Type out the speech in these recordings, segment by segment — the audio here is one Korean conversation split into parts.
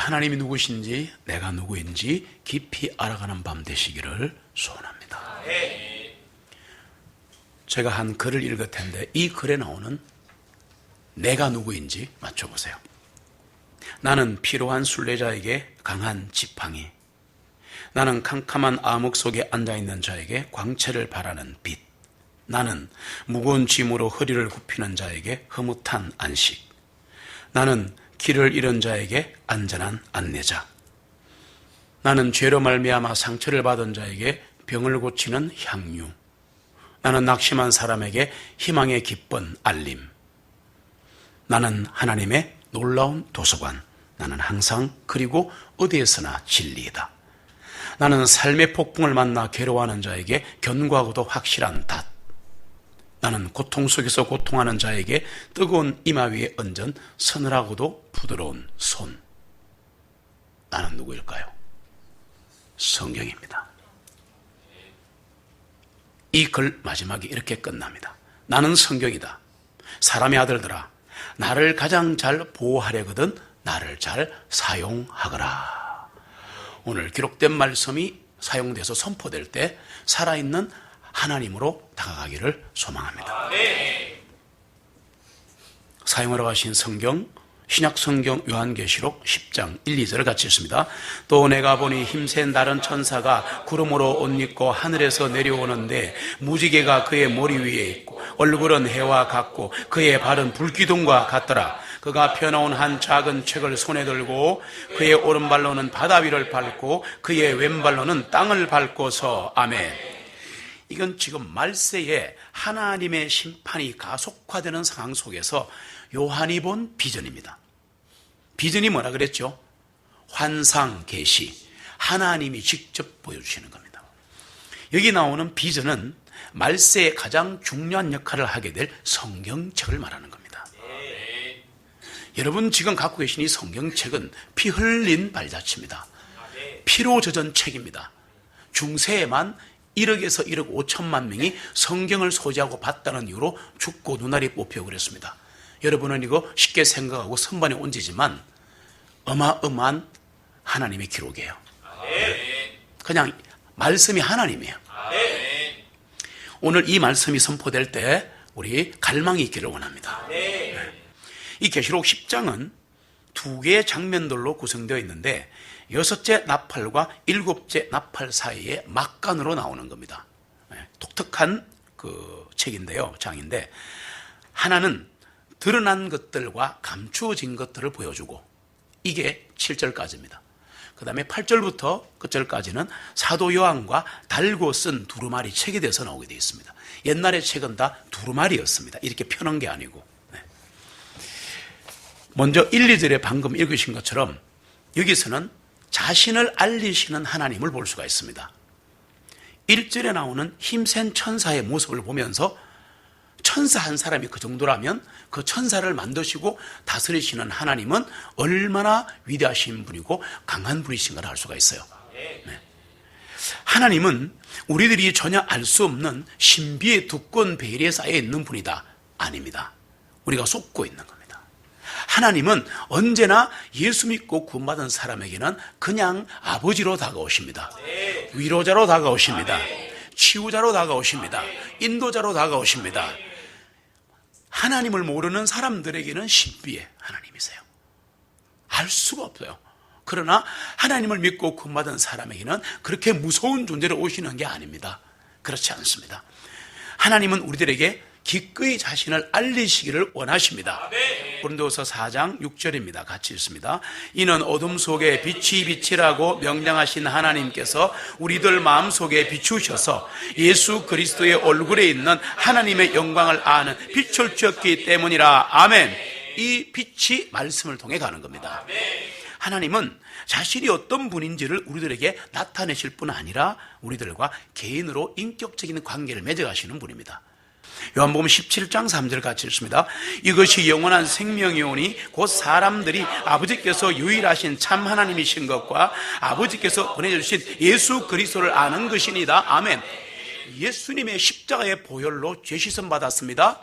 하나님이 누구신지 내가 누구인지 깊이 알아가는 밤 되시기를 소원합니다. 제가 한 글을 읽을 텐데 이 글에 나오는 내가 누구인지 맞춰보세요. 나는 피로한 순례자에게 강한 지팡이, 나는 캄캄한 암흑 속에 앉아있는 자에게 광채를 바라는 빛, 나는 무거운 짐으로 허리를 굽히는 자에게 흐뭇한 안식, 나는 길을 잃은 자에게 안전한 안내자, 나는 죄로 말미암아 상처를 받은 자에게 병을 고치는 향유, 나는 낙심한 사람에게 희망의 기쁜 알림, 나는 하나님의 놀라운 도서관, 나는 항상 그리고 어디에서나 진리이다. 나는 삶의 폭풍을 만나 괴로워하는 자에게 견고하고도 확실한 닷, 나는 고통 속에서 고통하는 자에게 뜨거운 이마 위에 얹은 서늘하고도 부드러운 손. 나는 누구일까요? 성경입니다. 이 글 마지막에 이렇게 끝납니다. 나는 성경이다. 사람의 아들들아, 나를 가장 잘 보호하려거든 나를 잘 사용하거라. 오늘 기록된 말씀이 사용돼서 선포될 때 살아있는 하나님으로 다가가기를 소망합니다. 사용하러 가신 성경, 신약성경 요한계시록 10장 1, 2절을 같이 읽습니다. 또 내가 보니 힘센 다른 천사가 구름으로 옷 입고 하늘에서 내려오는데 무지개가 그의 머리 위에 있고 얼굴은 해와 같고 그의 발은 불기둥과 같더라. 그가 펴놓은 한 작은 책을 손에 들고 그의 오른발로는 바다 위를 밟고 그의 왼발로는 땅을 밟고서 아멘. 이건 지금 말세에 하나님의 심판이 가속화되는 상황 속에서 요한이 본 비전입니다. 비전이 뭐라 그랬죠? 환상, 계시, 하나님이 직접 보여주시는 겁니다. 여기 나오는 비전은 말세에 가장 중요한 역할을 하게 될 성경책을 말하는 겁니다. 여러분 지금 갖고 계신 이 성경책은 피 흘린 발자취입니다. 피로 젖은 책입니다. 중세에만 1억에서 1억 5천만 명이 성경을 소지하고 봤다는 이유로 죽고 눈알이 뽑히고 그랬습니다. 여러분은 이거 쉽게 생각하고 선반에 얹지만 어마어마한 하나님의 기록이에요. 그냥 말씀이 하나님이에요. 오늘 이 말씀이 선포될 때 우리 갈망이 있기를 원합니다. 이 계시록 10장은 두 개의 장면들로 구성되어 있는데 6째 나팔과 7째 나팔 사이에 막간으로 나오는 겁니다. 독특한 그 책인데요, 장인데 하나는 드러난 것들과 감추어진 것들을 보여주고 이게 7절까지입니다. 그 다음에 8절부터 끝절까지는 사도 요한과 달고 쓴 두루마리 책에 대해서 나오게 되어 있습니다. 옛날의 책은 다 두루마리였습니다. 이렇게 펴놓은 게 아니고. 먼저 1, 2절에 방금 읽으신 것처럼 여기서는 자신을 알리시는 하나님을 볼 수가 있습니다. 1절에 나오는 힘센 천사의 모습을 보면서 천사 한 사람이 그 정도라면 그 천사를 만드시고 다스리시는 하나님은 얼마나 위대하신 분이고 강한 분이신가를 알 수가 있어요. 하나님은 우리들이 전혀 알 수 없는 신비의 두꺼운 베일에 쌓여 있는 분이다. 아닙니다. 우리가 속고 있는 겁니다. 하나님은 언제나 예수 믿고 구원받은 사람에게는 그냥 아버지로 다가오십니다. 위로자로 다가오십니다. 치유자로 다가오십니다. 인도자로 다가오십니다. 하나님을 모르는 사람들에게는 신비의 하나님이세요. 알 수가 없어요. 그러나 하나님을 믿고 구원받은 사람에게는 그렇게 무서운 존재로 오시는 게 아닙니다. 그렇지 않습니다. 하나님은 우리들에게 기꺼이 자신을 알리시기를 원하십니다. 고린도서 4장 6절입니다. 같이 읽습니다. 이는 어둠 속에 빛이 빛이라고 명령하신 하나님께서 우리들 마음속에 비추셔서 예수 그리스도의 얼굴에 있는 하나님의 영광을 아는 빛을 주었기 때문이라. 아멘. 이 빛이 말씀을 통해 가는 겁니다. 하나님은 자신이 어떤 분인지를 우리들에게 나타내실 뿐 아니라 우리들과 개인으로 인격적인 관계를 맺어가시는 분입니다. 요한복음 17장 3절 같이 읽습니다. 이것이 영원한 생명이오니 곧 사람들이 아버지께서 유일하신 참 하나님이신 것과 아버지께서 보내주신 예수 그리스도를 아는 것이니다. 아멘. 예수님의 십자가의 보혈로 죄 씻음 받았습니다.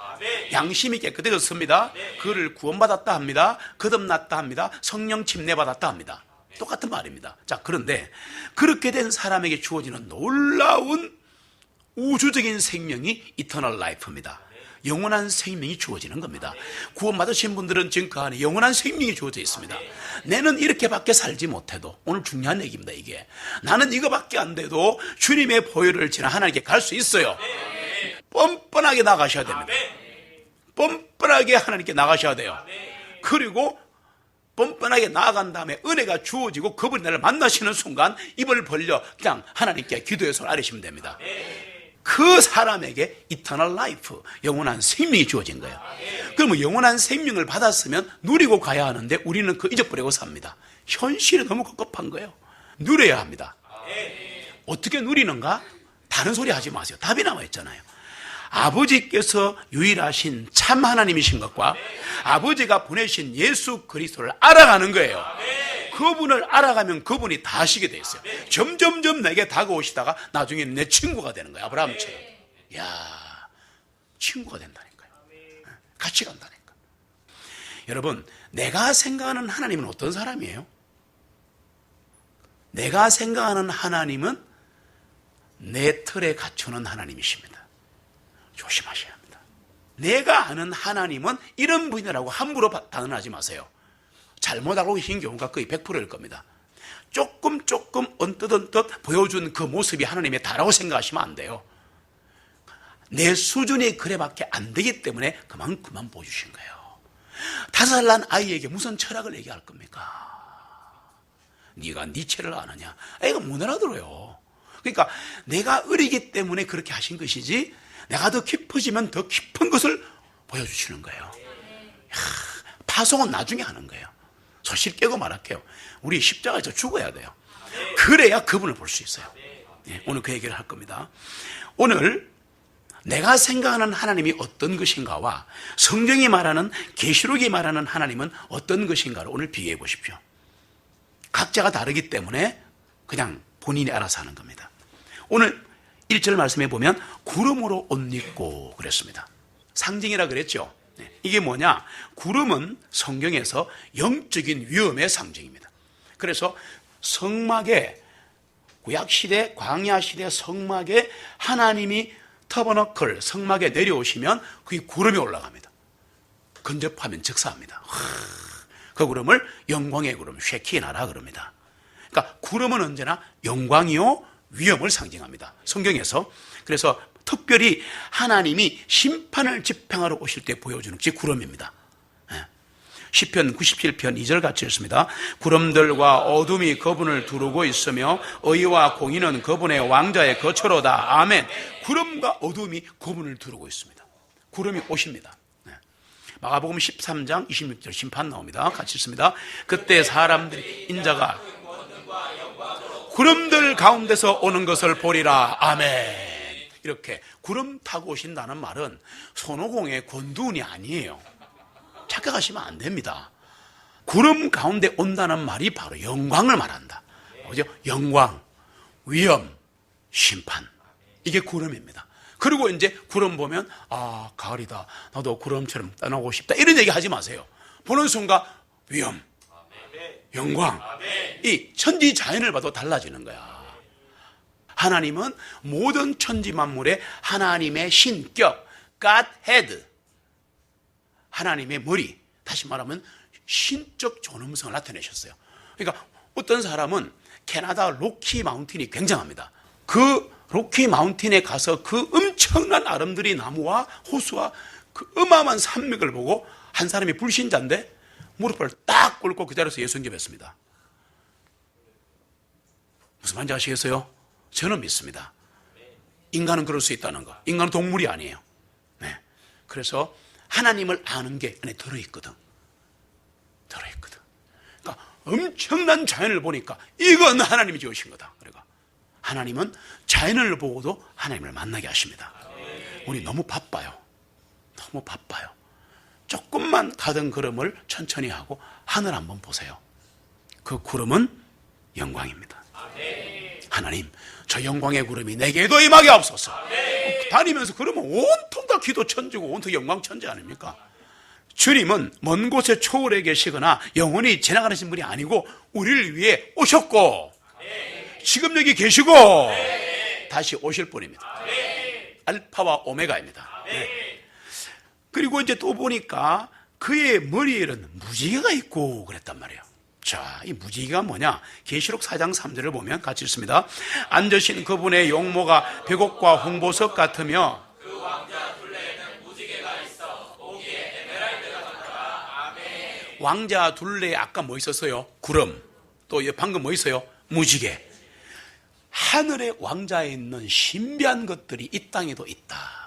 양심이 깨끗해졌습니다. 그를 구원받았다 합니다. 거듭났다 합니다. 성령 침례 받았다 합니다. 똑같은 말입니다. 자, 그런데 그렇게 된 사람에게 주어지는 놀라운 우주적인 생명이 이터널 라이프입니다. 영원한 생명이 주어지는 겁니다. 구원받으신 분들은 지금 그 안에 영원한 생명이 주어져 있습니다. 나는 이렇게밖에 살지 못해도, 오늘 중요한 얘기입니다. 이게 나는 이거밖에 안 돼도 주님의 보혈을 지나 하나님께 갈 수 있어요. 뻔뻔하게 나가셔야 됩니다. 뻔뻔하게 하나님께 나가셔야 돼요. 그리고 뻔뻔하게 나아간 다음에 은혜가 주어지고 그분이 나를 만나시는 순간 입을 벌려 그냥 하나님께 기도의 손을 아뢰시면 됩니다. 그 사람에게 이터널 라이프, 영원한 생명이 주어진 거예요. 그러면 영원한 생명을 받았으면 누리고 가야 하는데 우리는 그 잊어버리고 삽니다. 현실이 너무 급급한 거예요. 누려야 합니다. 어떻게 누리는가? 다른 소리 하지 마세요. 답이 나와 있잖아요. 아버지께서 유일하신 참 하나님이신 것과 아버지가 보내신 예수 그리스도를 알아가는 거예요. 그분을 알아가면 그분이 다 하시게 돼 있어요. 점점점 내게 다가오시다가 나중에는 내 친구가 되는 거예요. 아브라함처럼. 야, 친구가 된다니까요. 같이 간다니까. 여러분, 내가 생각하는 하나님은 어떤 사람이에요? 내가 생각하는 하나님은 내 틀에 갖추는 하나님이십니다. 조심하셔야 합니다. 내가 아는 하나님은 이런 분이라고 함부로 단언하지 마세요. 잘못 알고 계신 경우가 거의 100%일 겁니다. 조금 언뜻 보여준 그 모습이 하나님의 다라고 생각하시면 안 돼요. 내 수준이 그래밖에 안 되기 때문에 그만큼만 보여주신 거예요. 5살 난 아이에게 무슨 철학을 얘기할 겁니까? 네가 니체를 아느냐? 애가 못 알아들어요. 그러니까 내가 어리기 때문에 그렇게 하신 것이지, 내가 더 깊어지면 더 깊은 것을 보여주시는 거예요. 파송은 나중에 하는 거예요. 소실 깨고 말할게요. 우리 십자가에서 죽어야 돼요. 그래야 그분을 볼 수 있어요. 오늘 그 얘기를 할 겁니다. 오늘 내가 생각하는 하나님이 어떤 것인가와 성경이 말하는, 계시록이 말하는 하나님은 어떤 것인가를 오늘 비교해 보십시오. 각자가 다르기 때문에 그냥 본인이 알아서 하는 겁니다. 오늘 1절 말씀해 보면 구름으로 옷 입고 그랬습니다. 상징이라 그랬죠. 이게 뭐냐? 구름은 성경에서 영적인 위엄의 상징입니다. 그래서 성막에, 구약시대, 광야시대 성막에 하나님이 터버너클, 성막에 내려오시면 그게 구름이 올라갑니다. 근접하면 즉사합니다. 그 구름을 영광의 구름, 쉐키나라 그럽니다. 그러니까 구름은 언제나 영광이요 위엄을 상징합니다. 성경에서. 그래서 특별히 하나님이 심판을 집행하러 오실 때 보여주는 것이 구름입니다. 시편 97편 2절 같이 읽습니다. 구름들과 어둠이 그분을 두르고 있으며 의와 공의는 그분의 왕자의 거처로다. 아멘. 구름과 어둠이 그분을 두르고 있습니다. 구름이 오십니다. 마가복음 13장 26절 심판 나옵니다. 같이 읽습니다. 그때 사람들이 인자가 구름들 가운데서 오는 것을 보리라. 아멘. 이렇게 구름 타고 오신다는 말은 손오공의 권두운이 아니에요. 착각하시면 안 됩니다. 구름 가운데 온다는 말이 바로 영광을 말한다. 그죠? 영광, 위엄, 심판. 이게 구름입니다. 그리고 이제 구름 보면 아, 가을이다. 나도 구름처럼 떠나고 싶다. 이런 얘기 하지 마세요. 보는 순간 위엄, 영광, 이 천지 자연을 봐도 달라지는 거야. 하나님은 모든 천지 만물에 하나님의 신격, Godhead, 하나님의 머리, 다시 말하면 신적 존엄성을 나타내셨어요. 그러니까 어떤 사람은 캐나다 로키 마운틴이 굉장합니다. 그 로키 마운틴에 가서 그 엄청난 아름드리 나무와 호수와 그 어마어마한 산맥을 보고 한 사람이 불신자인데 무릎을 딱 꿇고 그 자리에서 예수 영접했습니다. 무슨 말인지 아시겠어요? 저는 믿습니다. 인간은 그럴 수 있다는 거. 인간은 동물이 아니에요. 네. 그래서 하나님을 아는 게 안에 들어있거든. 그러니까 엄청난 자연을 보니까 이건 하나님이 지으신 거다. 그러니까 하나님은 자연을 보고도 하나님을 만나게 하십니다. 우리 너무 바빠요. 조금만 가던 걸음을 천천히 하고 하늘 한번 보세요. 그 구름은 영광입니다. 하나님, 저 영광의 구름이 내게도 임하게 하옵소서. 다니면서 그러면 온통 다 기도 천지고 온통 영광 천지 아닙니까? 주님은 먼 곳에 초월해 계시거나 영원히 지나가신 분이 아니고 우리를 위해 오셨고 지금 여기 계시고 다시 오실 분입니다. 알파와 오메가입니다. 그리고 이제 또 보니까 그의 머리에는 무지개가 있고 그랬단 말이에요. 자, 이 무지개가 뭐냐? 계시록 4장 3절을 보면 같이 읽습니다. 앉으신 그분의 용모가 백옥과 홍보석 같으며 그 왕자 둘레에는 무지개가 있어 보기에 에메랄드 같더라. 아멘. 왕자 둘레에 아까 뭐 있었어요? 구름. 또 방금 뭐 있어요? 무지개. 하늘의 왕자에 있는 신비한 것들이 이 땅에도 있다.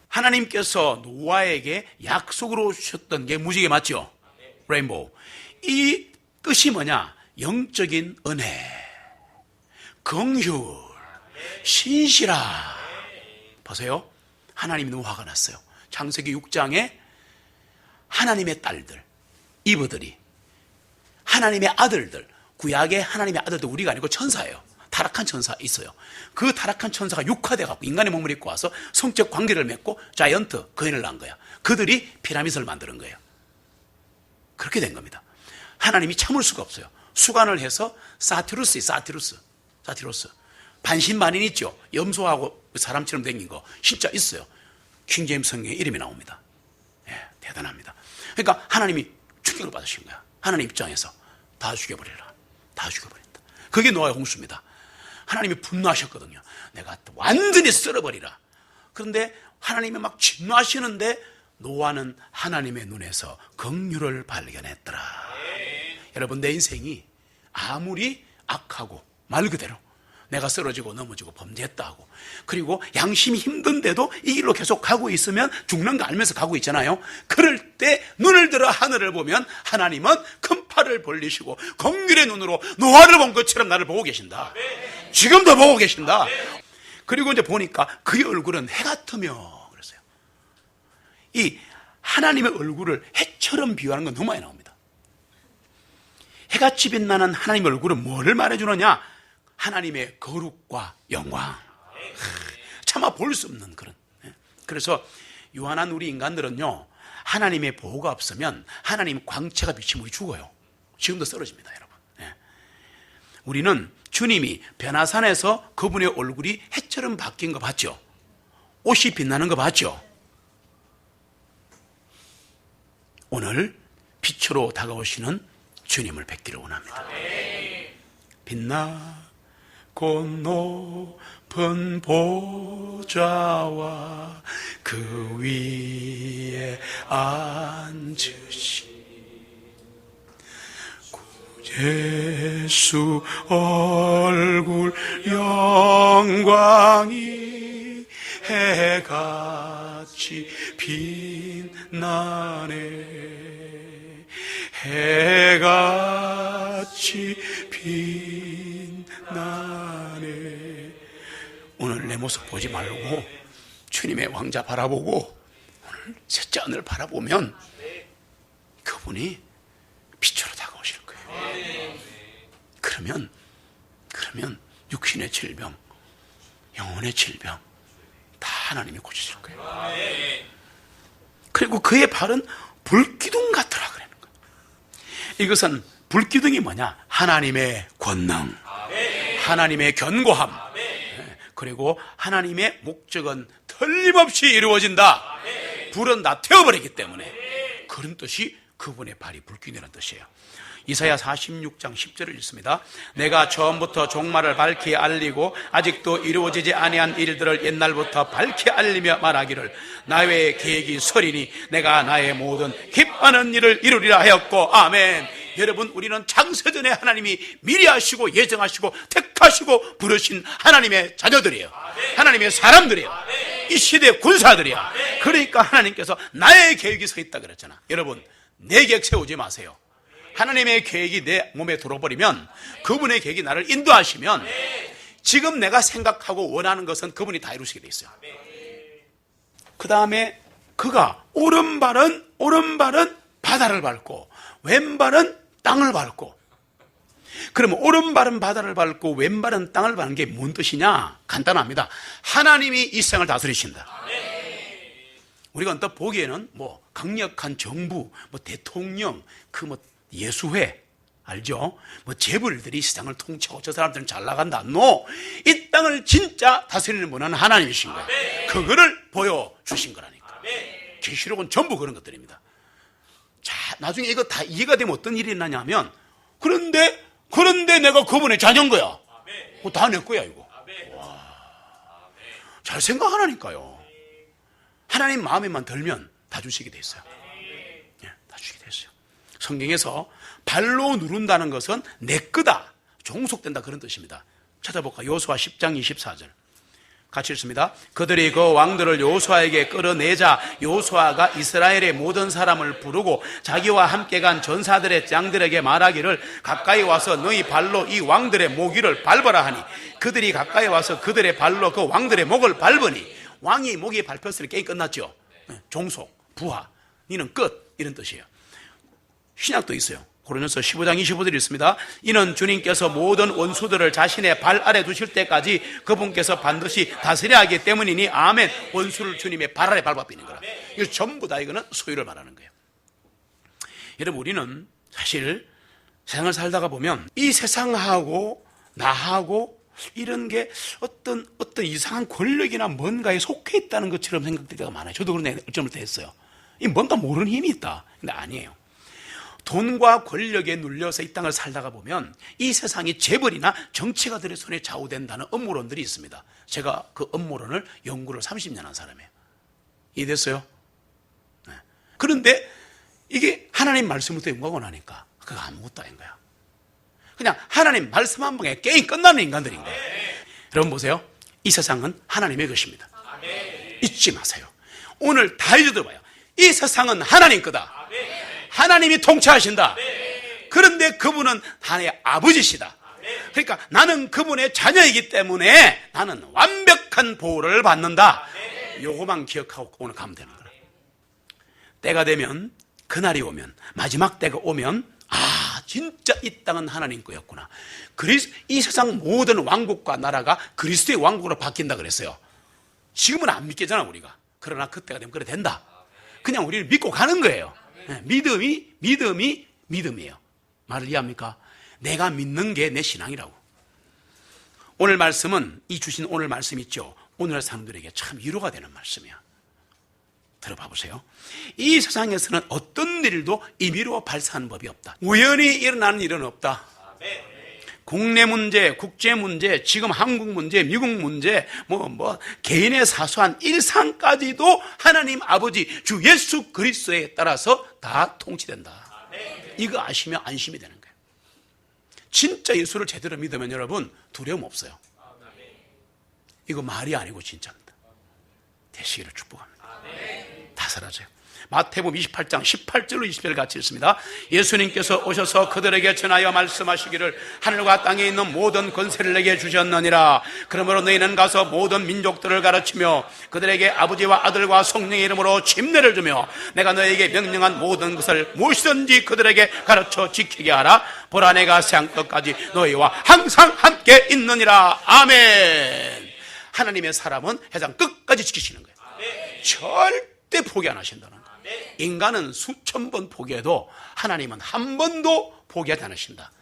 하나님께서 노아에게 약속으로 주셨던 게 무지개 맞죠? 레인보우. 이 뜻이 뭐냐? 영적인 은혜, 긍휼, 신실함. 보세요. 하나님이 너무 화가 났어요. 창세기 6장에 하나님의 딸들, 이브들이, 하나님의 아들들, 구약의 하나님의 아들들, 우리가 아니고 천사예요. 타락한 천사 있어요. 그 타락한 천사가 육화돼갖고 인간의 몸을 입고 와서 성적 관계를 맺고 자이언트, 거인을 낳은 거야. 그들이 피라미드를 만드는 거예요. 그렇게 된 겁니다. 하나님이 참을 수가 없어요. 수간을 해서 사티루스. 반신반인 있죠. 염소하고 사람처럼 생긴 거 진짜 있어요. 킹제임스 성경에 이름이 나옵니다. 대단합니다. 그러니까 하나님이 충격을 받으신 거야. 하나님 입장에서 다 죽여버리라. 다 죽여버린다. 그게 노아의 홍수입니다. 하나님이 분노하셨거든요. 내가 완전히 썰어버리라. 그런데 하나님이 막 진노하시는데 노아는 하나님의 눈에서 긍휼을 발견했더라. 여러분, 내 인생이 아무리 악하고 말 그대로 내가 쓰러지고 넘어지고 범죄했다 하고 그리고 양심이 힘든데도 이 길로 계속 가고 있으면 죽는 거 알면서 가고 있잖아요. 그럴 때 눈을 들어 하늘을 보면 하나님은 큰 팔을 벌리시고 긍휼의 눈으로 노아를 본 것처럼 나를 보고 계신다. 지금도 보고 계신다. 그리고 이제 보니까 그의 얼굴은 해 같으며 그랬어요. 이 하나님의 얼굴을 해처럼 비유하는 건 너무 많이 나옵니다. 해같이 빛나는 하나님의 얼굴은 뭐를 말해주느냐? 하나님의 거룩과 영광. 차마 볼 수 없는 그런. 그래서 유한한 우리 인간들은요, 하나님의 보호가 없으면 하나님 광채가 비치면 우리 죽어요. 지금도 쓰러집니다, 여러분. 우리는 주님이 변화산에서 그분의 얼굴이 해처럼 바뀐 거 봤죠? 옷이 빛나는 거 봤죠? 오늘 빛으로 다가오시는 주님을 뵙기를 원합니다. 빛나고 높은 보좌와 그 위에 앉으신 예수 얼굴 영광이 해같이 빛나네. 해같이 빛나네. 오늘 내 모습 보지 말고 주님의 왕자 바라보고 오늘 셋째 하늘 바라보면 그분이 빛으로 다가오실 거예요. 그러면 육신의 질병, 영혼의 질병 다 하나님이 고치실 거예요. 그리고 그의 발은 불기둥 같더라 그러는 거예요. 이것은 불기둥이 뭐냐? 하나님의 권능, 하나님의 견고함, 그리고 하나님의 목적은 틀림없이 이루어진다. 불은 다 태워버리기 때문에 그런 뜻이 그분의 발이 불기둥이라는 뜻이에요. 이사야 46장 10절을 읽습니다. 내가 처음부터 종말을 밝히 알리고 아직도 이루어지지 아니한 일들을 옛날부터 밝히 알리며 말하기를 나의 계획이 서리니 내가 나의 모든 기뻐하는 일을 이루리라 하였고. 아멘. 여러분, 우리는 창세전에 하나님이 미리 하시고 예정하시고 택하시고 부르신 하나님의 자녀들이에요. 하나님의 사람들이에요. 이 시대의 군사들이야. 그러니까 하나님께서 나의 계획이 서 있다 그랬잖아. 여러분, 내 계획 세우지 마세요. 하나님의 계획이 내 몸에 들어버리면, 그분의 계획이 나를 인도하시면 지금 내가 생각하고 원하는 것은 그분이 다 이루시게 돼 있어요. 그 다음에 그가 오른발은 바다를 밟고 왼발은 땅을 밟고. 그러면 오른발은 바다를 밟고 왼발은 땅을 밟는 게 뭔 뜻이냐? 간단합니다. 하나님이 이 세상을 다스리신다. 우리가 또 보기에는 뭐 강력한 정부, 뭐 대통령, 그 뭐 예수회, 알죠? 뭐 재벌들이 세상을 통치하고 저 사람들은 잘 나간다. 노! 이 땅을 진짜 다스리는 분은 하나님이신 거예요. 그거를 보여주신 거라니까. 계시록은 전부 그런 것들입니다. 자, 나중에 이거 다 이해가 되면 어떤 일이 있느냐면, 그런데 내가 그분의 자녀인 거야. 그거 다 내 거야, 이거. 와, 잘 생각하라니까요. 하나님 마음에만 들면 다 주시게 돼 있어요. 예, 다 주시게 돼 있어요. 성경에서 발로 누른다는 것은 내 거다, 종속된다, 그런 뜻입니다. 찾아볼까? 여호수아 10장 24절 같이 읽습니다. 그들이 그 왕들을 여호수아에게 끌어내자 여호수아가 이스라엘의 모든 사람을 부르고 자기와 함께 간 전사들의 장들에게 말하기를 가까이 와서 너희 발로 이 왕들의 모기를 밟아라 하니 그들이 가까이 와서 그들의 발로 그 왕들의 목을 밟으니 왕이 목이 밟혔으니 게임 끝났죠. 종속, 부하, 이는 끝, 이런 뜻이에요. 신약도 있어요. 고린도서 15장 25절이 있습니다. 이는 주님께서 모든 원수들을 자신의 발 아래 두실 때까지 그분께서 반드시 다스려야 하기 때문이니 아멘. 원수를 주님의 발 아래 밟아비는 거라. 이거 전부 다 이거는 소유를 말하는 거예요. 여러분, 우리는 사실 세상을 살다가 보면 이 세상하고 나하고 이런 게 어떤 이상한 권력이나 뭔가에 속해 있다는 것처럼 생각될 때가 많아요. 저도 그런 점을 했어요. 이 뭔가 모르는 힘이 있다. 근데 아니에요. 돈과 권력에 눌려서 이 땅을 살다가 보면 이 세상이 재벌이나 정치가들의 손에 좌우된다는 음모론들이 있습니다. 제가 그 음모론을 연구를 30년 한 사람이에요. 이해됐어요? 네. 그런데 이게 하나님 말씀부터 연구하고 나니까 그거 아무것도 아닌 거야. 그냥 하나님 말씀 한 방에 게임 끝나는 인간들인 거예요. 여러분 보세요. 이 세상은 하나님의 것입니다. 잊지 마세요. 오늘 다 잊어들어봐요. 이 세상은 하나님 거다. 하나님이 통치하신다. 그런데 그분은 하나님의 아버지시다. 그러니까 나는 그분의 자녀이기 때문에 나는 완벽한 보호를 받는다. 요거만 기억하고 오늘 가면 되는 거야. 때가 되면, 그날이 오면, 마지막 때가 오면, 아, 진짜 이 땅은 하나님 거였구나. 이 세상 모든 왕국과 나라가 그리스도의 왕국으로 바뀐다 그랬어요. 지금은 안 믿겠잖아, 우리가. 그러나 그때가 되면 그래 된다. 그냥 우리를 믿고 가는 거예요. 믿음이에요. 말을 이해합니까? 내가 믿는 게 내 신앙이라고. 오늘 말씀은, 이 주신 오늘 말씀 있죠. 오늘 사람들에게 참 위로가 되는 말씀이야. 들어봐 보세요. 이 세상에서는 어떤 일도 임의로 발생하는 법이 없다. 우연히 일어나는 일은 없다. 국내 문제, 국제 문제, 지금 한국 문제, 미국 문제, 개인의 사소한 일상까지도 하나님 아버지 주 예수 그리스도에 따라서 다 통치된다. 이거 아시면 안심이 되는 거예요. 진짜 예수를 제대로 믿으면 여러분 두려움 없어요. 이거 말이 아니고 진짜입니다. 되시기를 축복합니다. 다 사라져요. 마태복음 28장 18절로 20절 같이 읽습니다. 예수님께서 오셔서 그들에게 전하여 말씀하시기를 하늘과 땅에 있는 모든 권세를 내게 주셨느니라. 그러므로 너희는 가서 모든 민족들을 가르치며 그들에게 아버지와 아들과 성령의 이름으로 침례를 주며 내가 너희에게 명령한 모든 것을 무엇이든지 그들에게 가르쳐 지키게 하라. 보라, 내가 세상 끝까지 너희와 항상 함께 있느니라. 아멘. 하나님의 사람은 세상 끝까지 지키시는 거예요. 절대 포기 안 하신다는 거예요. 인간은 수천 번 포기해도 하나님은 한 번도 포기하지 않으신다.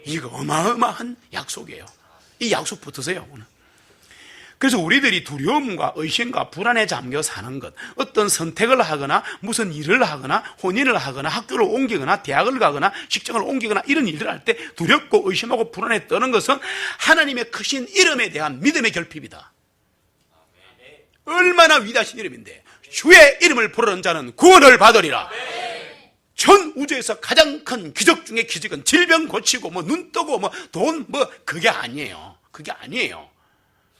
이거 어마어마한 약속이에요. 이 약속 붙으세요. 오늘. 그래서 우리들이 두려움과 의심과 불안에 잠겨 사는 것, 어떤 선택을 하거나 무슨 일을 하거나 혼인을 하거나 학교를 옮기거나 대학을 가거나 직장을 옮기거나 이런 일들을 할 때 두렵고 의심하고 불안에 떠는 것은 하나님의 크신 이름에 대한 믿음의 결핍이다. 얼마나 위대하신 이름인데 주의 이름을 부르는 자는 구원을 받으리라. 전 우주에서 가장 큰 기적 중에 기적은 질병 고치고 눈 뜨고 돈 그게 아니에요. 그게 아니에요.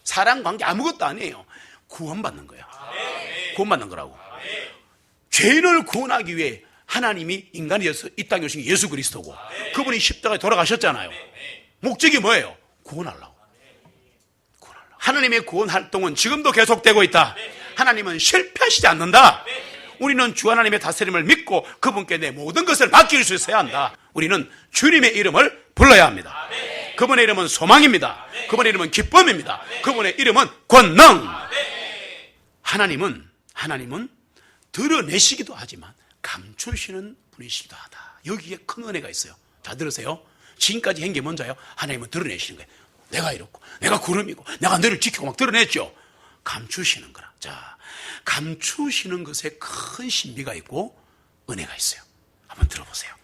사랑 관계 아무것도 아니에요. 구원받는 거예요. 구원받는 거라고. 죄인을 구원하기 위해 하나님이 인간이 되어서 이 땅에 오신 게 예수 그리스도고 그분이 십자가에 돌아가셨잖아요. 목적이 뭐예요? 구원하려고. 하나님의 구원 활동은 지금도 계속되고 있다. 하나님은 실패하시지 않는다. 우리는 주 하나님의 다스림을 믿고 그분께 내 모든 것을 맡길 수 있어야 한다. 우리는 주님의 이름을 불러야 합니다. 그분의 이름은 소망입니다. 그분의 이름은 기쁨입니다. 그분의 이름은 권능. 하나님은 드러내시기도 하지만 감추시는 분이시기도 하다. 여기에 큰 은혜가 있어요. 자, 들으세요. 지금까지 한 게 뭔지요? 하나님은 드러내시는 거예요. 내가 이렇고, 내가 구름이고, 내가 너를 지키고 막 드러냈죠. 감추시는 거라. 자, 감추시는 것에 큰 신비가 있고 은혜가 있어요. 한번 들어보세요.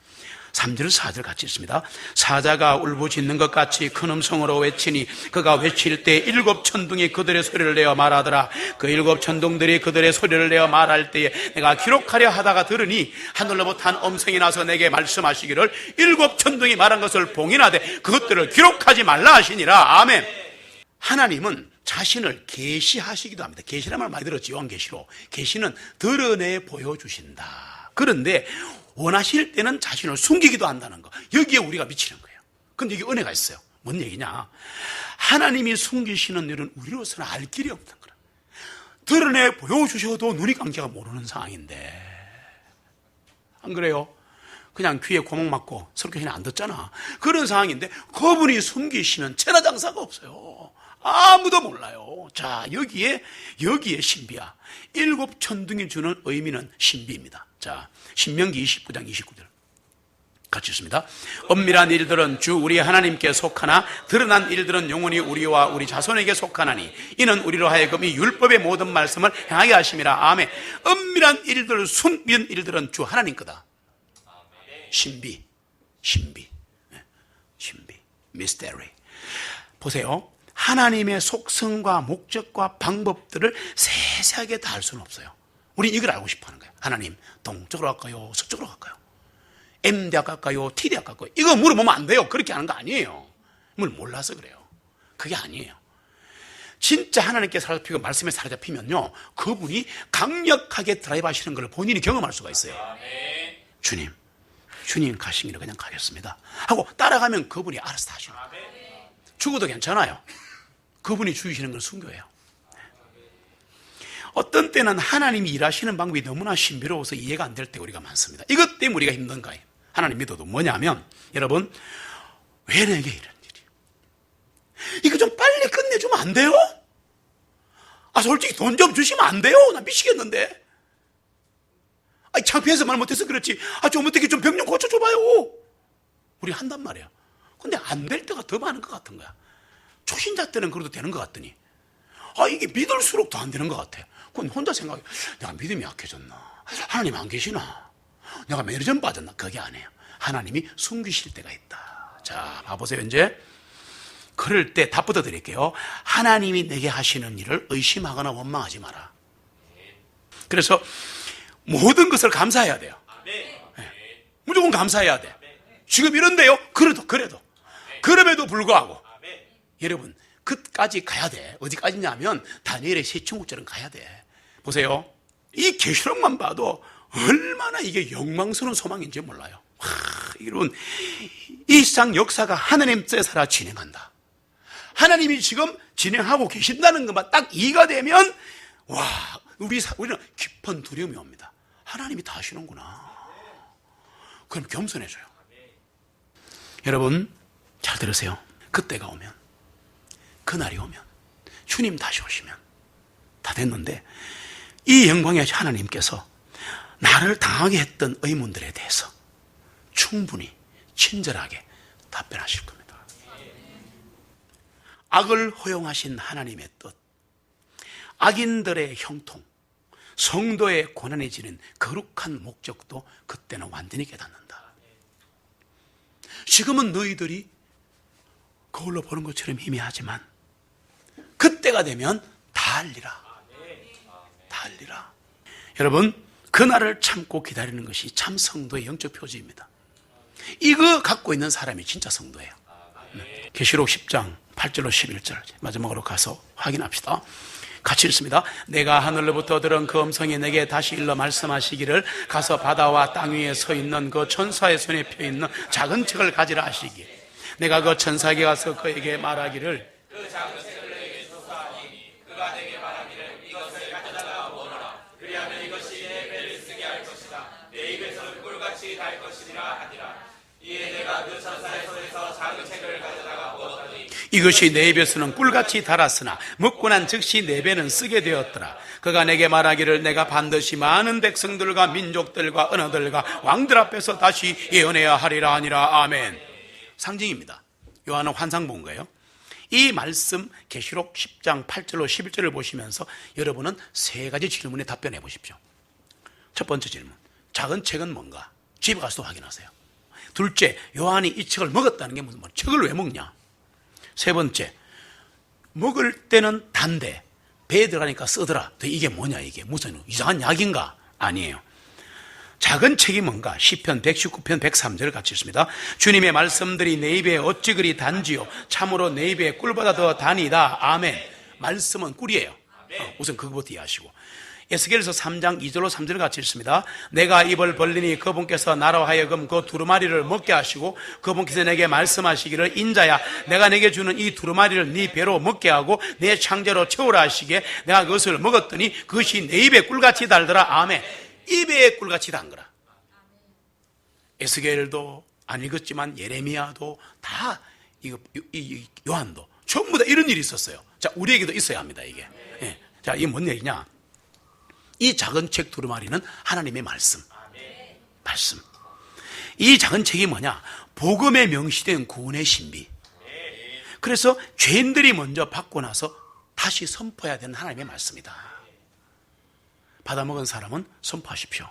3절 4절 같이 있습니다. 사자가 울부짖는 것 같이 큰 음성으로 외치니 그가 외칠 때 7 천둥이 그들의 소리를 내어 말하더라. 그 7 천둥들이 그들의 소리를 내어 말할 때에 내가 기록하려 하다가 들으니 하늘로부터 한 음성이 나서 내게 말씀하시기를 7 천둥이 말한 것을 봉인하되 그것들을 기록하지 말라 하시니라. 아멘. 하나님은 자신을 계시하시기도 합니다. 계시란 말 많이 들었죠. 요한계시로. 계시는 드러내 보여주신다. 그런데 원하실 때는 자신을 숨기기도 한다는 거. 여기에 우리가 미치는 거예요. 근데 이게 은혜가 있어요. 뭔 얘기냐? 하나님이 숨기시는 일은 우리로서는 알 길이 없는 거라. 드러내 보여주셔도 눈이 감기가 모르는 상황인데, 안 그래요? 그냥 귀에 구멍 막고 설교회는 안 듣잖아. 그런 상황인데 그분이 숨기시면 천하장사가 없어요. 아무도 몰라요. 자, 여기에 신비야. 7 천둥이 주는 의미는 신비입니다. 자, 신명기 29장 29절 같이 읽습니다. 엄밀한 일들은 주 우리 하나님께 속하나 드러난 일들은 영원히 우리와 우리 자손에게 속하나니 이는 우리로 하여금 이 율법의 모든 말씀을 행하게 하심이라. 아멘. 엄밀한 일들, 숨긴 일들은 주 하나님 거다. 신비, 미스테리. 보세요. 하나님의 속성과 목적과 방법들을 세세하게 다 알 수는 없어요. 우린 이걸 알고 싶어 하는 거예요. 하나님, 동쪽으로 갈까요? 서쪽으로 갈까요? M대학 갈까요? T대학 갈까요? 이거 물어보면 안 돼요. 그렇게 하는 거 아니에요. 뭘 몰라서 그래요. 그게 아니에요. 진짜 하나님께 사로잡히고 말씀에 사로잡히면요, 그분이 강력하게 드라이브 하시는 걸 본인이 경험할 수가 있어요. 주님 가신 길을 그냥 가겠습니다 하고 따라가면 그분이 알아서 다 하시는 거예요. 죽어도 괜찮아요. 그분이 죽이시는 걸 순교해요. 어떤 때는 하나님이 일하시는 방법이 너무나 신비로워서 이해가 안 될 때 우리가 많습니다. 이것 때문에 우리가 힘든 거예요. 하나님 믿어도 뭐냐면, 여러분, 왜 내게 이런 일이? 이거 좀 빨리 끝내주면 안 돼요? 솔직히 돈 좀 주시면 안 돼요? 나 미치겠는데. 창피해서 말 못해서 그렇지. 좀 어떻게 좀 병 좀 고쳐줘봐요. 우리 한단 말이에요. 근데 안 될 때가 더 많은 것 같은 거야. 초신자 때는 그래도 되는 것 같더니, 이게 믿을수록 더 안 되는 것 같아. 그건 혼자 생각해. 내가 믿음이 약해졌나? 하나님 안 계시나? 내가 매너전 빠졌나? 그게 아니에요. 하나님이 숨기실 때가 있다. 자, 봐보세요. 이제 그럴 때 답부터 드릴게요. 하나님이 내게 하시는 일을 의심하거나 원망하지 마라. 그래서 모든 것을 감사해야 돼요. 네. 무조건 감사해야 돼. 지금 이런데요? 그럼에도 불구하고 여러분, 끝까지 가야 돼. 어디까지냐면 다니엘의 세 친구처럼 가야 돼. 보세요. 이 계시록만 봐도 얼마나 이게 영광스러운 소망인지 몰라요. 여러분, 이 세상 역사가 하나님 뜻에 따라 진행한다. 하나님이 지금 진행하고 계신다는 것만 딱 이해가 되면, 우리는 깊은 두려움이 옵니다. 하나님이 다 하시는구나. 그럼 겸손해져요. 여러분, 잘 들으세요. 그때가 오면, 그날이 오면, 주님 다시 오시면 다 됐는데, 이 영광의 하나님께서 나를 당하게 했던 의문들에 대해서 충분히 친절하게 답변하실 겁니다. 악을 허용하신 하나님의 뜻, 악인들의 형통, 성도의 고난이 지는 거룩한 목적도 그때는 완전히 깨닫는다. 지금은 너희들이 거울로 보는 것처럼 희미하지만 그때가 되면 다 알리라. 여러분, 그날을 참고 기다리는 것이 참 성도의 영적 표지입니다. 이거 갖고 있는 사람이 진짜 성도예요. 계시록 10장 8절로 11절 마지막으로 가서 확인합시다. 같이 읽습니다. 내가 하늘로부터 들은 그 음성이 내게 다시 일러 말씀하시기를 가서 바다와 땅 위에 서 있는 그 천사의 손에 펴 있는 작은 책을 가지라 하시기에 내가 그 천사에게 가서 그에게 말하기를 그 작은 책을 내게 조사하니 그가 내게 말하기를 이것을 가져다가 보너라. 그리하면 이것이 내 배를 쓰게 할 것이다. 내 입에서는 꿀같이 달 것이라 하니라. 이에 내가 그 천사의 손에서 작은 책을 가져다가 보았더니 이것이 내 입에서는 꿀같이 달았으나 먹고 난 즉시 내 배는 쓰게 되었더라. 그가 내게 말하기를 내가 반드시 많은 백성들과 민족들과 언어들과 왕들 앞에서 다시 예언해야 하리라 하니라. 아멘. 상징입니다. 요한은 환상 본 거예요. 이 말씀 계시록 10장 8절로 11절을 보시면서 여러분은 세 가지 질문에 답변해 보십시오. 첫 번째 질문, 작은 책은 뭔가? 집에 가서도 확인하세요. 둘째, 요한이 이 책을 먹었다는 게 무슨 말이야? 책을 왜 먹냐? 세 번째, 먹을 때는 단데 배에 들어가니까 쓰더라. 이게 뭐냐? 이게 무슨 이상한 약인가? 아니에요. 작은 책이 뭔가? 시편 119편 103절 같이 있습니다. 주님의 말씀들이 내 입에 어찌 그리 단지요 참으로 내 입에 꿀보다 더 다니다. 아멘. 말씀은 꿀이에요. 우선 그것부터 이해하시고, 에스겔서 3장 2절로 3절 같이 있습니다. 내가 입을 벌리니 그분께서 나로 하여금 그 두루마리를 먹게 하시고 그분께서 내게 말씀하시기를 인자야 내가 내게 주는 이 두루마리를 네 배로 먹게 하고 내 창자로 채우라 하시기에 내가 그것을 먹었더니 그것이 내 입에 꿀같이 달더라. 아멘. 입에 꿀같이 단 거라. 에스겔도 안 읽었지만 예레미야도 다 요한도 전부 다 이런 일이 있었어요. 자, 우리에게도 있어야 합니다. 이게. 예. 자, 이게 뭔 얘기냐? 이 작은 책 두루마리는 하나님의 말씀. 이 작은 책이 뭐냐? 복음에 명시된 구원의 신비. 그래서 죄인들이 먼저 받고 나서 다시 선포해야 되는 하나님의 말씀이다. 받아먹은 사람은 선포하십시오.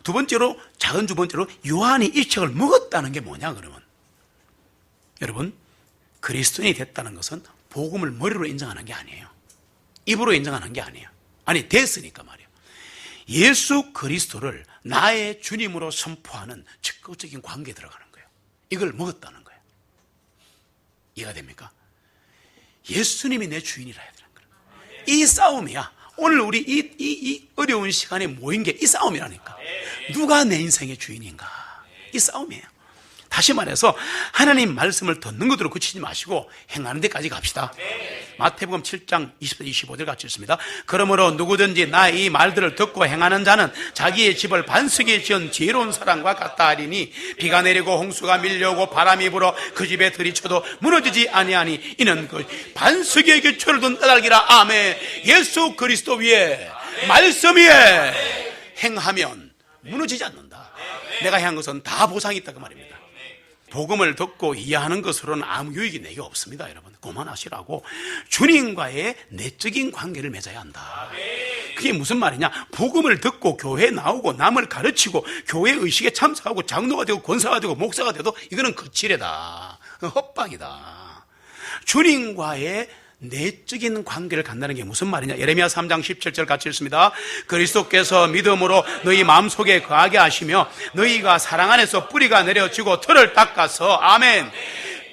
두 번째로, 작은 두 번째로, 요한이 이 책을 먹었다는 게 뭐냐 그러면, 여러분, 그리스도인이 됐다는 것은 복음을 머리로 인정하는 게 아니에요. 입으로 인정하는 게 아니에요. 아니, 됐으니까 말이에요. 예수 그리스도를 나의 주님으로 선포하는 적극적인 관계에 들어가는 거예요. 이걸 먹었다는 거예요. 이해가 됩니까? 예수님이 내 주인이라 해야 되는 거예요. 이 싸움이야. 오늘 우리 이 어려운 시간에 모인 게 이 싸움이라니까. 누가 내 인생의 주인인가? 이 싸움이에요. 다시 말해서 하나님 말씀을 듣는 것으로 그치지 마시고 행하는 데까지 갑시다. 마태복음 7장 20절 25절 같이 있습니다. 그러므로 누구든지 나의 이 말들을 듣고 행하는 자는 자기의 집을 반석에 지은 지혜로운 사람과 같다 하리니 비가 내리고 홍수가 밀려오고 바람이 불어 그 집에 들이쳐도 무너지지 아니하니 이는 그 반석에 기초를 둔 까닭이라. 아멘. 예수 그리스도 위에, 말씀 위에 행하면 무너지지 않는다. 내가 행한 것은 다 보상이 있다 그 말입니다. 복음을 듣고 이해하는 것으로는 아무 유익이 내게 없습니다. 여러분, 그만하시라고 주님과의 내적인 관계를 맺어야 한다. 그게 무슨 말이냐? 복음을 듣고 교회에 나오고 남을 가르치고 교회 의식에 참석하고 장로가 되고 권사가 되고 목사가 돼도 이거는 거칠이다, 헛방이다. 주님과의 내적인 관계를 갖는다는 게 무슨 말이냐? 예레미야 3장 17절 같이 읽습니다. 그리스도께서 믿음으로 너희 마음속에 거하게 하시며 너희가 사랑 안에서 뿌리가 내려지고 털을 닦아서, 아멘,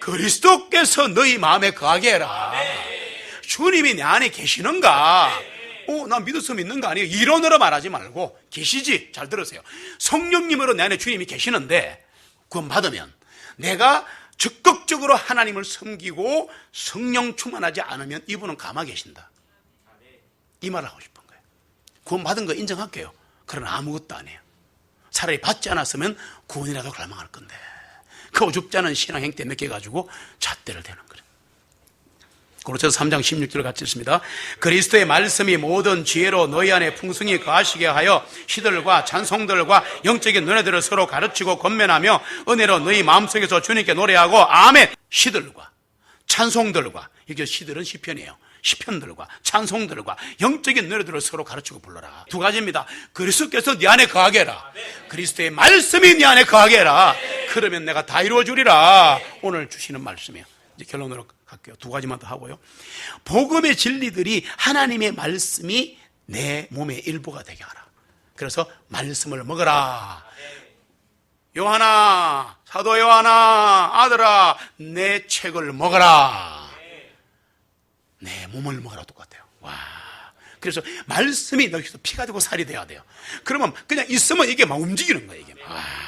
그리스도께서 너희 마음에 거하게 해라. 주님이 내 안에 계시는가? 나 믿어서 믿는가? 아니에요. 이론으로 말하지 말고 계시지. 잘 들으세요. 성령님으로 내 안에 주님이 계시는데 구원 받으면 내가 적극적으로 하나님을 섬기고 성령 충만하지 않으면 이분은 가만 계신다. 이 말을 하고 싶은 거예요. 구원 받은 거 인정할게요. 그러나 아무것도 안 해요. 차라리 받지 않았으면 구원이라도 갈망할 건데 그 어줍잖은 신앙행 때 맡겨가지고 잣대를 대는 거예요. 고린도서 3장 16절 같이 있습니다. 그리스도의 말씀이 모든 지혜로 너희 안에 풍성히 거하시게 하여 시들과 찬송들과 영적인 노래들을 서로 가르치고 권면하며 은혜로 너희 마음속에서 주님께 노래하고, 아멘. 시들과 찬송들과, 이게 시들은 시편이에요. 시편들과 찬송들과 영적인 노래들을 서로 가르치고 불러라. 두 가지입니다. 그리스도께서 네 안에 거하게 해라. 그리스도의 말씀이 네 안에 거하게 해라. 그러면 내가 다 이루어주리라. 오늘 주시는 말씀이에요. 이제 결론으로 갈게요. 두 가지만 더 하고요. 복음의 진리들이, 하나님의 말씀이 내 몸의 일부가 되게 하라. 그래서 말씀을 먹어라. 요한아, 사도 요한아, 아들아, 내 책을 먹어라. 내 몸을 먹어라. 똑같아요. 와. 그래서 말씀이 너희서 피가 되고 살이 돼야 돼요. 그러면 그냥 있으면 이게 막 움직이는 거예요. 이게.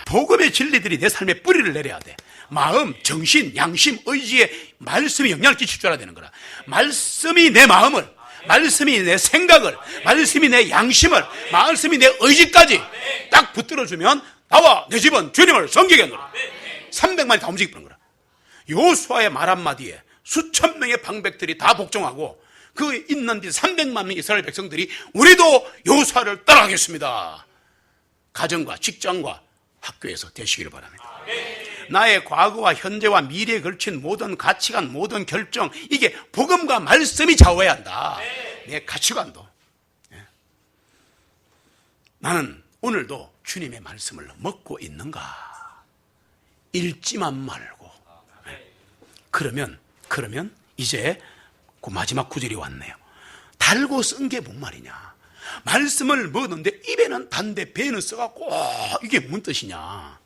복음의 진리들이 내 삶에 뿌리를 내려야 돼. 마음, 정신, 양심, 의지에 말씀이 영향을 끼칠 줄 알아야 되는 거라. 말씀이 내 마음을, 말씀이 내 생각을, 말씀이 내 양심을, 말씀이 내 의지까지 딱 붙들어주면 나와 내 집은 주님을 섬기겠노라. 300만이 다 움직이는 거라. 여호수아의 말 한마디에 수천 명의 방백들이 다 복종하고 그 있는 데 300만 명 이스라엘 백성들이 우리도 여호수아를 따라가겠습니다. 가정과 직장과 학교에서 되시기를 바랍니다. 나의 과거와 현재와 미래에 걸친 모든 가치관, 모든 결정, 이게 복음과 말씀이 좌우해야 한다. 내 가치관도. 나는 오늘도 주님의 말씀을 먹고 있는가? 읽지만 말고. 그러면 이제 그 마지막 구절이 왔네요. 달고 쓴 게 뭔 말이냐? 말씀을 먹었는데 입에는 단데 배는 써갖고 이게 뭔 뜻이냐?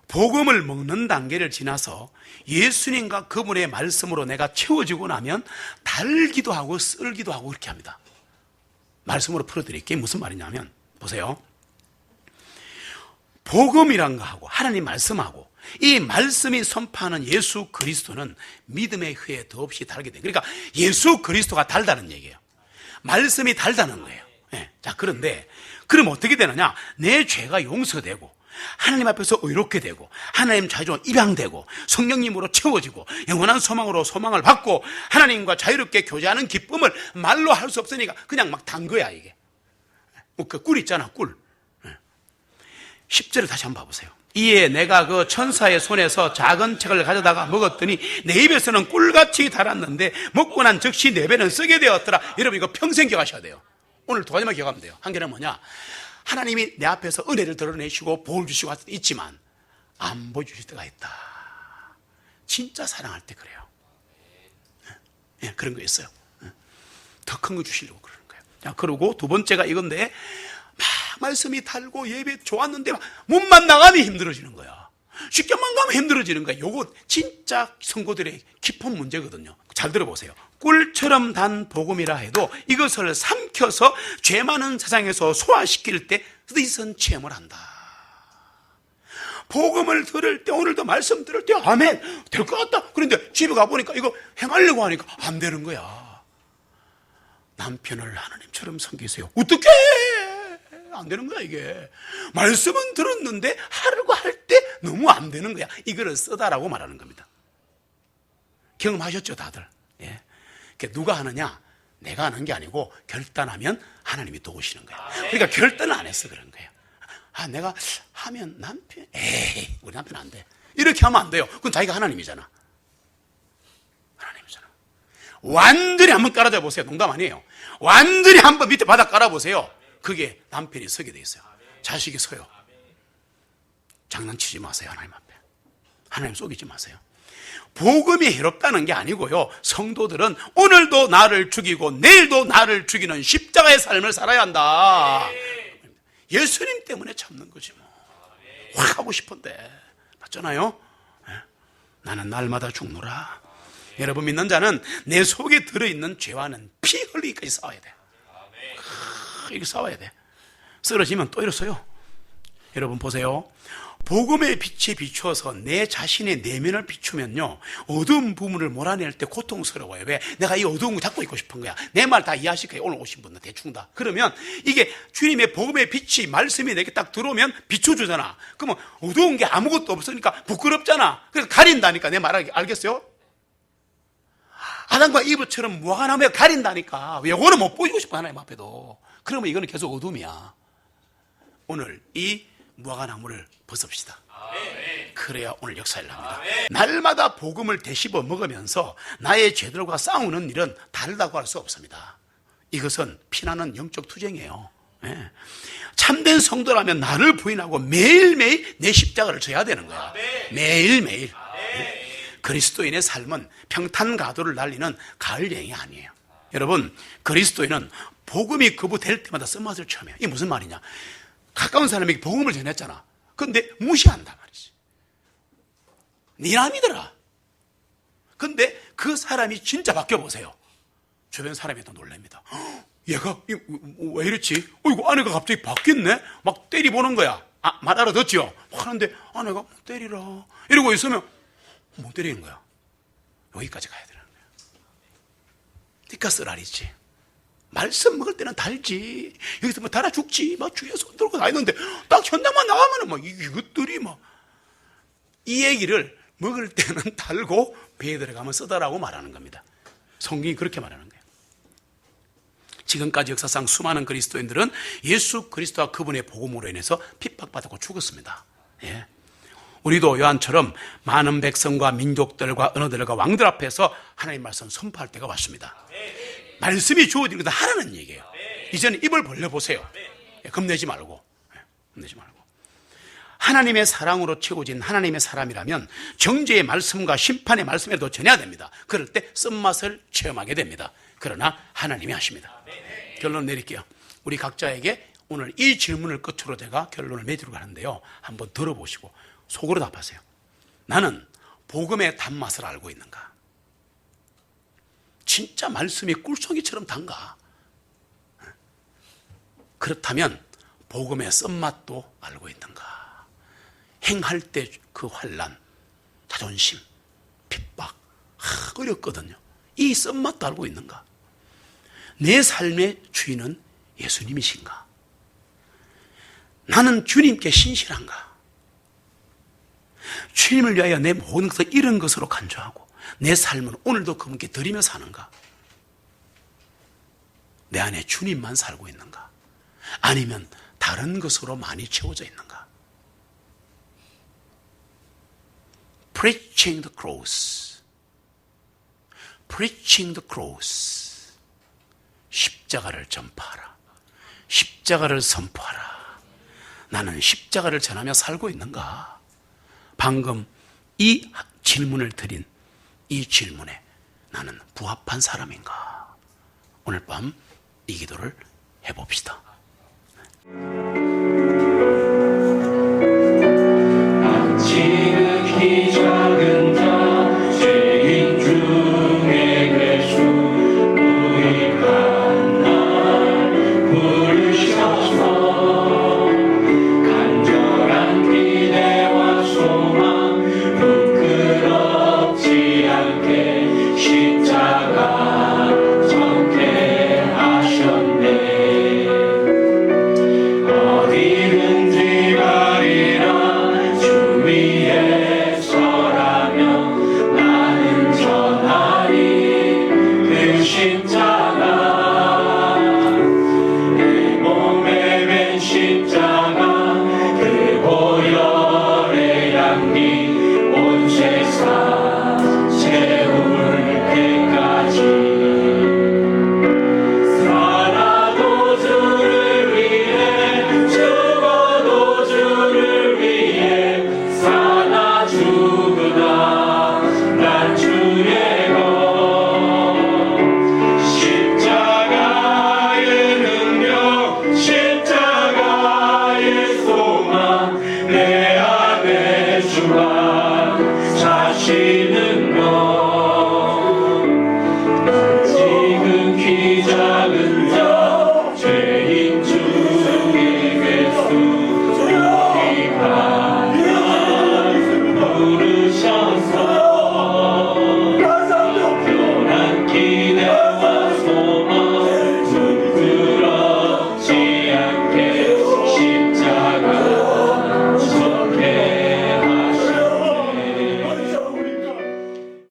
복음을 먹는 단계를 지나서 예수님과 그분의 말씀으로 내가 채워지고 나면 달기도 하고 쓸기도 하고 그렇게 합니다. 말씀으로 풀어드릴게요. 무슨 말이냐면 보세요. 복음이란 거하고 하나님 말씀하고 이 말씀이 선포하는 예수 그리스도는 믿음의 혀에 더없이 달게 돼요. 그러니까 예수 그리스도가 달다는 얘기예요. 말씀이 달다는 거예요. 네. 자, 그런데 그럼 어떻게 되느냐? 내 죄가 용서되고 하나님 앞에서 의롭게 되고 하나님 자유로 입양되고 성령님으로 채워지고 영원한 소망으로 소망을 받고 하나님과 자유롭게 교제하는 기쁨을 말로 할 수 없으니까 그냥 막 단 거야 이게. 그 꿀 있잖아, 꿀. 10절을 다시 한번 봐보세요. 이에 내가 그 천사의 손에서 작은 책을 가져다가 먹었더니 내 입에서는 꿀같이 달았는데 먹고 난 즉시 내 배는 쓰게 되었더라. 여러분 이거 평생 기억하셔야 돼요. 오늘 두 가지만 기억하면 돼요. 한 개는 뭐냐? 하나님이 내 앞에서 은혜를 드러내시고 복을 주시고 할 때도 있지만 안 보여주실 때가 있다. 진짜 사랑할 때 그래요. 예, 그런 거 있어요. 더 큰 거 주시려고 그러는 거예요. 자, 그리고 두 번째가 이건데 막 말씀이 달고 예배 좋았는데 몸만 나가면 힘들어지는 거야. 쉽게만 가면 힘들어지는 거야. 요거 진짜 성도들의 깊은 문제거든요. 잘 들어보세요. 꿀처럼 단 복음이라 해도 이것을 삼켜서 죄 많은 세상에서 소화시킬 때 뜻은 체험을 한다. 복음을 들을 때 오늘도 말씀 들을 때 아멘 될 것 같다. 그런데 집에 가보니까 이거 행하려고 하니까 안 되는 거야. 남편을 하나님처럼 섬기세요. 어떻게 안 되는 거야 이게. 말씀은 들었는데 하려고 할 때 너무 안 되는 거야. 이거를 쓰다라고 말하는 겁니다. 경험하셨죠 다들? 예. 누가 하느냐? 내가 하는 게 아니고 결단하면 하나님이 도우시는 거야. 그러니까 결단을 안 했어 그런 거예요. 아, 내가 하면 남편, 에이, 우리 남편 안 돼. 이렇게 하면 안 돼요. 그건 자기가 하나님이잖아. 하나님이잖아. 완전히 한번 깔아줘 보세요. 농담 아니에요. 완전히 한번 밑에 바닥 깔아보세요. 그게 남편이 서게 돼 있어요. 자식이 서요. 장난치지 마세요. 하나님 앞에. 하나님 속이지 마세요. 복음이 해롭다는 게 아니고요. 성도들은 오늘도 나를 죽이고 내일도 나를 죽이는 십자가의 삶을 살아야 한다. 예수님 때문에 참는 거지 뭐. 확 하고 싶은데. 맞잖아요? 나는 날마다 죽노라. 여러분 믿는 자는 내 속에 들어있는 죄와는 피 흘리기까지 싸워야 돼. 이렇게 싸워야 돼. 쓰러지면 또 일어서요. 여러분 보세요. 복음의 빛에 비추어서 내 자신의 내면을 비추면요 어두운 부분을 몰아낼 때 고통스러워요. 왜? 내가 이 어두운 거 잡고 있고 싶은 거야. 내 말 다 이해하실 거예요. 오늘 오신 분들 대충 다. 그러면 이게 주님의 복음의 빛이 말씀이 내게 딱 들어오면 비춰주잖아. 그러면 어두운 게 아무것도 없으니까 부끄럽잖아. 그래서 가린다니까. 내 말 알겠어요? 아담과 이브처럼 무화과나무에 가린다니까. 요거는 못 보이고 싶어 하나님 앞에도. 그러면 이거는 계속 어둠이야. 오늘 이 무화과나무를 벗읍시다. 그래야 오늘 역사를 합니다. 날마다 복음을 되씹어 먹으면서 나의 죄들과 싸우는 일은 다르다고 할 수 없습니다. 이것은 피나는 영적 투쟁이에요. 참된 성도라면 나를 부인하고 매일매일 내 십자가를 져야 되는 거야. 매일매일. 그리스도인의 삶은 평탄가도를 날리는 가을 여행이 아니에요. 여러분, 그리스도인은 복음이 거부될 때마다 쓴맛을 처음해요. 이게 무슨 말이냐? 가까운 사람에게 복음을 전했잖아. 근데 무시한단 말이지. 니나 믿어라. 근데 그 사람이 진짜 바뀌어보세요. 주변 사람이 또 놀랍니다. 얘가 왜 이렇지? 어이구, 아내가 갑자기 바뀌었네? 막 때리보는 거야. 아, 말 알아듣지요? 하는데 아내가 때리라 이러고 있으면 못 때리는 거야. 여기까지 가야 되는 거야. 그러니까 쓰라리지. 말씀 먹을 때는 달지. 여기서 뭐 달아 죽지. 막 주위에 손 들고 다니는데 딱 현장만 나가면은 막 이것들이 막 이 얘기를 먹을 때는 달고 배에 들어가면 쓰다라고 말하는 겁니다. 성경이 그렇게 말하는 거예요. 지금까지 역사상 수많은 그리스도인들은 예수 그리스도와 그분의 복음으로 인해서 핍박받고 죽었습니다. 예. 우리도 요한처럼 많은 백성과 민족들과 언어들과 왕들 앞에서 하나님 말씀 선포할 때가 왔습니다. 말씀이 주어지는 것은 하라는 얘기예요. 이제는 입을 벌려보세요. 겁내지 말고. 겁내지 말고. 하나님의 사랑으로 채워진 하나님의 사람이라면 정죄의 말씀과 심판의 말씀에도 전해야 됩니다. 그럴 때 쓴맛을 체험하게 됩니다. 그러나 하나님이 하십니다. 결론 내릴게요. 우리 각자에게 오늘 이 질문을 끝으로 제가 결론을 맺으려고 하는데요. 한번 들어보시고 속으로 답하세요. 나는 복음의 단맛을 알고 있는가? 진짜 말씀이 꿀송이처럼 단가? 그렇다면 복음의 쓴맛도 알고 있는가? 행할 때 그 환난, 자존심, 핍박 어렵거든요. 이 쓴맛도 알고 있는가? 내 삶의 주인은 예수님이신가? 나는 주님께 신실한가? 주님을 위하여 내 모든 것을 잃은 것으로 간주하고 내 삶은 오늘도 그분께 드리며 사는가? 내 안에 주님만 살고 있는가? 아니면 다른 것으로 많이 채워져 있는가? Preaching the cross. Preaching the cross. 십자가를 전파하라. 십자가를 선포하라. 나는 십자가를 전하며 살고 있는가? 방금 이 질문을 드린 이 질문에 나는 부합한 사람인가? 오늘 밤 이 기도를 해봅시다.